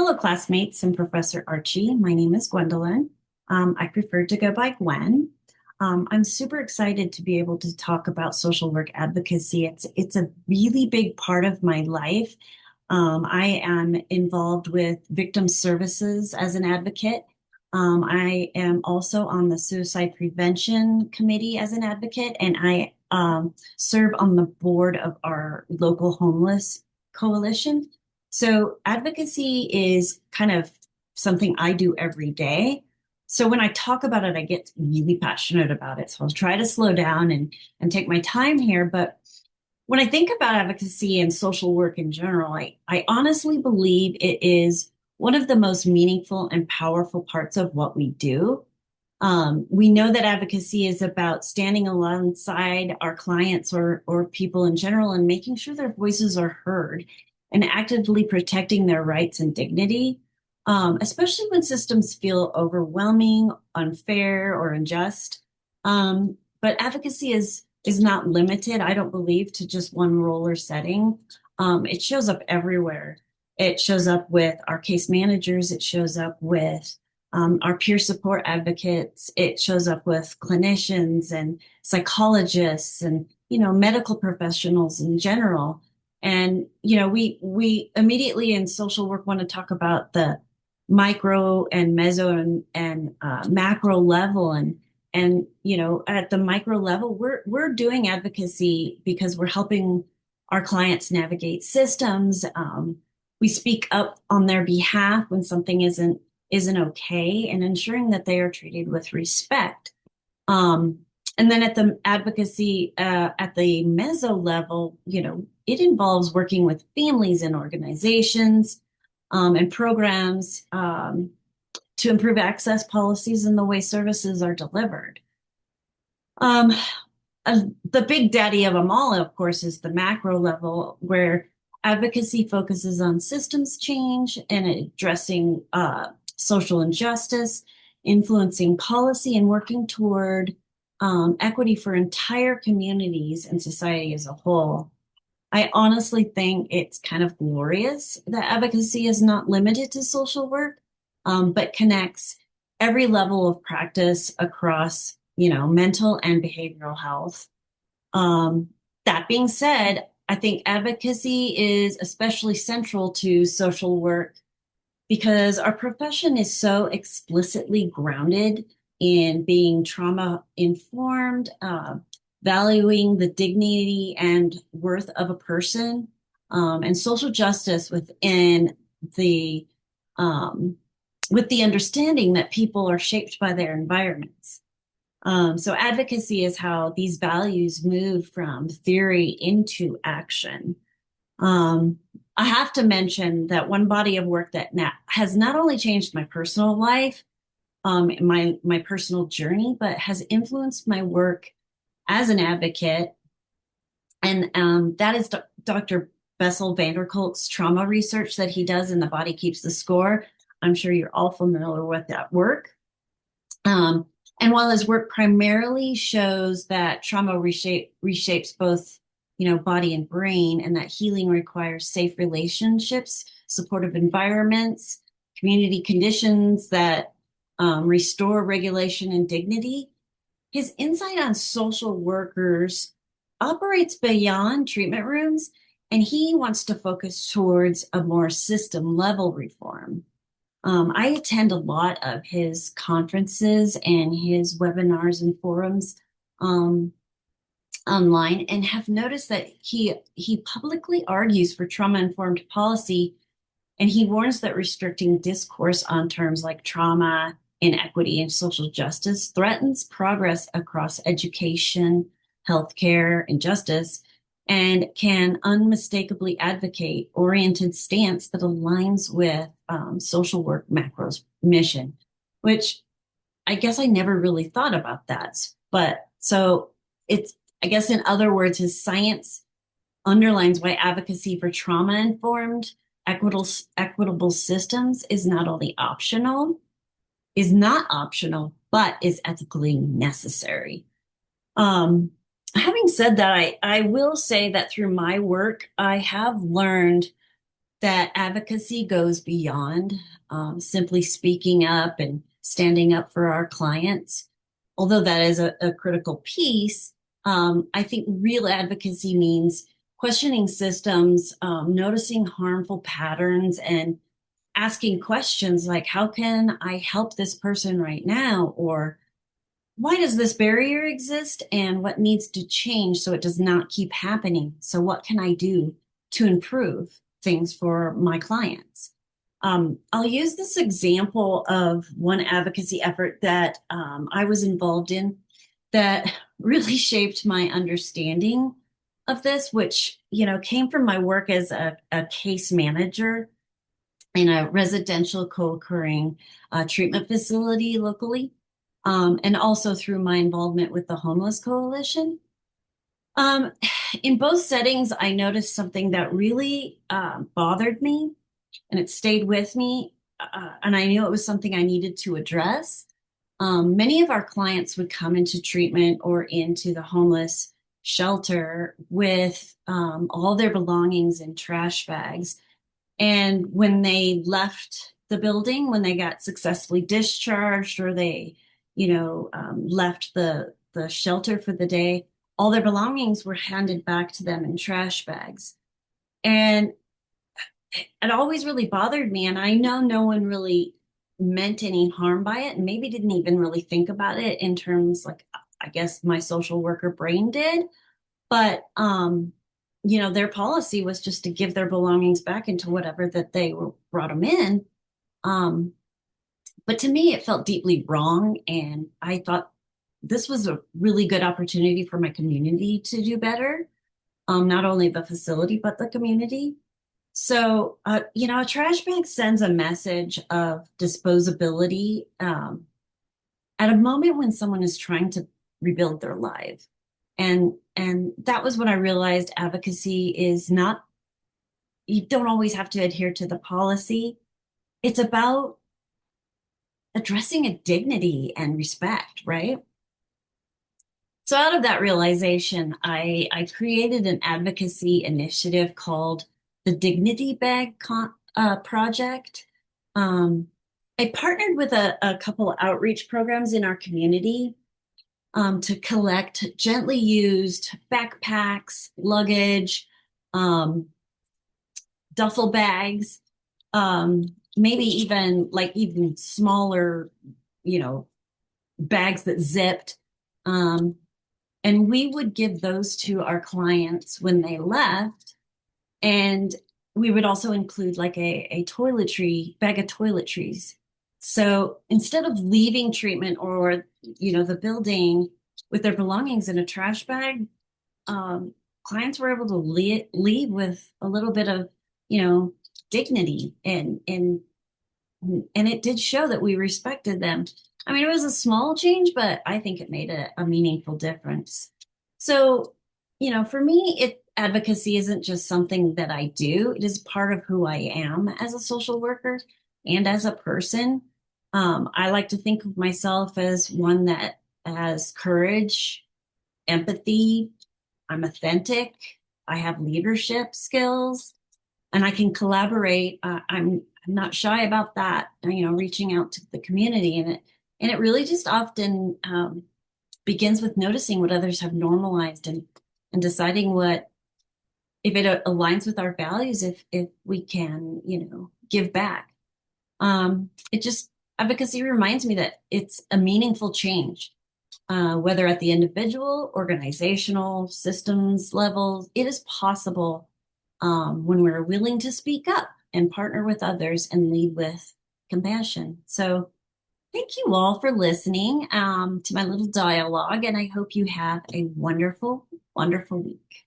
Hello, classmates and Professor Archie. My name is Gwendolyn. I prefer to go by Gwen. I'm super excited to be able to talk about social work advocacy. It's a really big part of my life. I am involved with victim services as an advocate. I am also on the suicide prevention committee as an advocate, and I serve on the board of our local homeless coalition. So advocacy is kind of something I do every day. So when I talk about it, I get really passionate about it. So I'll try to slow down and take my time here. But when I think about advocacy and social work in general, I honestly believe it is one of the most meaningful and powerful parts of what we do. We know that advocacy is about standing alongside our clients or people in general and making sure their voices are heard and actively protecting their rights and dignity, especially when systems feel overwhelming, unfair, or unjust. But advocacy is not limited, I don't believe, to just one role or setting. It shows up everywhere. It shows up with our case managers. It shows up with our peer support advocates. It shows up with clinicians and psychologists and, medical professionals in general. And, we immediately in social work want to talk about the micro and meso and macro level. And, at the micro level, we're doing advocacy because we're helping our clients navigate systems. We speak up on their behalf when something isn't okay and ensuring that they are treated with respect. And then at the advocacy, at the meso level, it involves working with families and organizations and programs to improve access policies and the way services are delivered. Um, the big daddy of them all, of course, is the macro level, where advocacy focuses on systems change and addressing social injustice, influencing policy, and working toward equity for entire communities and society as a whole. I honestly think it's kind of glorious that advocacy is not limited to social work, but connects every level of practice across, mental and behavioral health. Um, that being said, I think advocacy is especially central to social work because our profession is so explicitly grounded in being trauma informed, valuing the dignity and worth of a person, and social justice the um, with the understanding that people are shaped by their environments. So advocacy is how these values move from theory into action. Um, I have to mention that one body of work that has not only changed my personal life, my personal journey, but has influenced my work as an advocate, and that is Dr. Bessel van der Kolk's trauma research that he does in The Body Keeps the Score. I'm sure you're all familiar with that work. And while his work primarily shows that trauma reshapes both, body and brain, and that healing requires safe relationships, supportive environments, community conditions that restore regulation and dignity, his insight on social workers operates beyond treatment rooms, and he wants to focus towards a more system level reform. I attend a lot of his conferences and his webinars and forums online, and have noticed that he publicly argues for trauma-informed policy, and he warns that restricting discourse on terms like trauma, inequity, and social justice threatens progress across education, healthcare, and justice, and can unmistakably advocate oriented stance that aligns with social work macro's mission, which I guess I never really thought about that. But so it's, I guess in other words, his science underlines why advocacy for trauma-informed, equitable systems is not only optional, is not optional, but is ethically necessary. Having said that, I will say that through my work, I have learned that advocacy goes beyond simply speaking up and standing up for our clients. Although that is a critical piece, I think real advocacy means questioning systems, noticing harmful patterns, and asking questions like, how can I help this person right now? Or why does this barrier exist and what needs to change so it does not keep happening? So, what can I do to improve things for my clients? I'll use this example of one advocacy effort that I was involved in that really shaped my understanding of this, which, came from my work as a case manager in a residential co-occurring treatment facility locally, and also through my involvement with the Homeless Coalition. Um, in both settings, I noticed something that really bothered me, and it stayed with me, and I knew it was something I needed to address. Many of our clients would come into treatment or into the homeless shelter with all their belongings in trash bags, and when they left the building, when they got successfully discharged or they, left the shelter for the day, all their belongings were handed back to them in trash bags. And it always really bothered me. And I know no one really meant any harm by it and maybe didn't even really think about it in terms like, I guess my social worker brain did. But their policy was just to give their belongings back into whatever that they were brought them in. Um, but to me, it felt deeply wrong, and I thought this was a really good opportunity for my community to do better. Not only the facility but the community. So, a trash bag sends a message of disposability at a moment when someone is trying to rebuild their life. And that was when I realized advocacy is not, you don't always have to adhere to the policy. It's about addressing a dignity and respect, right? So out of that realization, I created an advocacy initiative called the Dignity Bag Project. Um, I partnered with a couple of outreach programs in our community to collect gently used backpacks, luggage, um, duffel bags, maybe even smaller, you know, bags that zipped. And we would give those to our clients when they left. And we would also include like a toiletry, bag of toiletries. So instead of leaving treatment or, the building with their belongings in a trash bag, clients were able to leave with a little bit of, dignity and it did show that we respected them. I mean, it was a small change, but I think it made a meaningful difference. So, for me, advocacy isn't just something that I do. It is part of who I am as a social worker and as a person. I like to think of myself as one that has courage, empathy. I'm authentic. I have leadership skills and I can collaborate. I'm not shy about that, reaching out to the community, and it really just often begins with noticing what others have normalized and deciding what if it aligns with our values, if we can, give back. It just advocacy reminds me that it's a meaningful change, whether at the individual, organizational, systems levels. It is possible when we're willing to speak up and partner with others and lead with compassion. So, thank you all for listening to my little dialogue, and I hope you have a wonderful, wonderful week.